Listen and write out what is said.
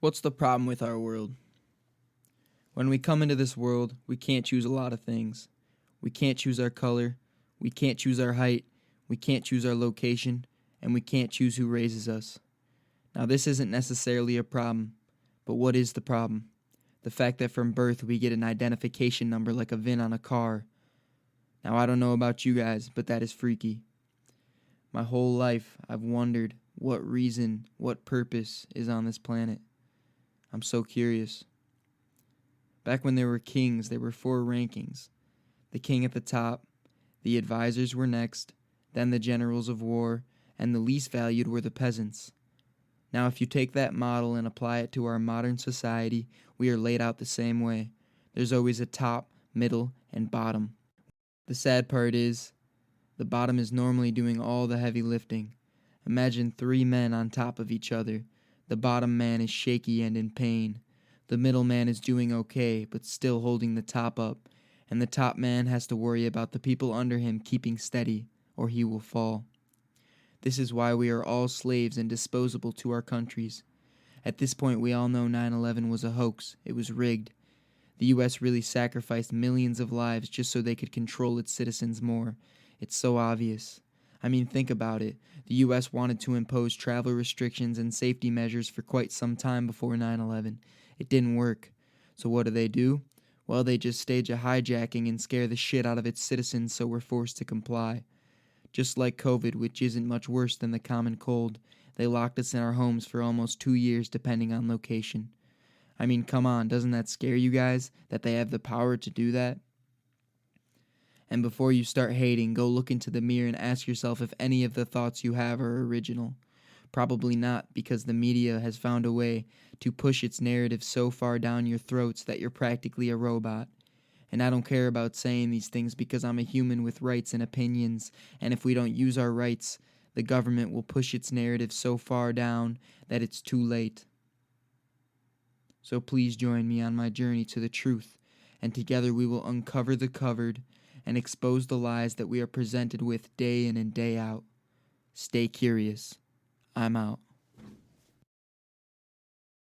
What's the problem with our world? When we come into this world, we can't choose a lot of things. We can't choose our color, we can't choose our height, we can't choose our location, and we can't choose who raises us. Now, this isn't necessarily a problem, but what is the problem? The fact that from birth we get an identification number like a VIN on a car. Now, I don't know about you guys, but that is freaky. My whole life, I've wondered what reason, what purpose is on this planet. I'm so curious. Back when there were kings, there were 4 rankings. The king at the top, the advisors were next, then the generals of war, and the least valued were the peasants. Now, if you take that model and apply it to our modern society, we are laid out the same way. There's always a top, middle, and bottom. The sad part is, the bottom is normally doing all the heavy lifting. Imagine 3 men on top of each other. The bottom man is shaky and in pain. The middle man is doing okay, but still holding the top up, and the top man has to worry about the people under him keeping steady, or he will fall. This is why we are all slaves and disposable to our countries. At this point, we all know 9/11 was a hoax. It was rigged. The U.S. really sacrificed millions of lives just so they could control its citizens more. It's so obvious. I mean, think about it. The U.S. wanted to impose travel restrictions and safety measures for quite some time before 9/11. It didn't work. So what do? Well, they just stage a hijacking and scare the shit out of its citizens, so we're forced to comply. Just like COVID, which isn't much worse than the common cold, they locked us in our homes for almost 2 years depending on location. I mean, come on, doesn't that scare you guys, that they have the power to do that? And before you start hating, go look into the mirror and ask yourself if any of the thoughts you have are original. Probably not, because the media has found a way to push its narrative so far down your throats that you're practically a robot. And I don't care about saying these things because I'm a human with rights and opinions, and if we don't use our rights, the government will push its narrative so far down that it's too late. So please join me on my journey to the truth, and together we will uncover the covered and expose the lies that we are presented with day in and day out. Stay curious. I'm out.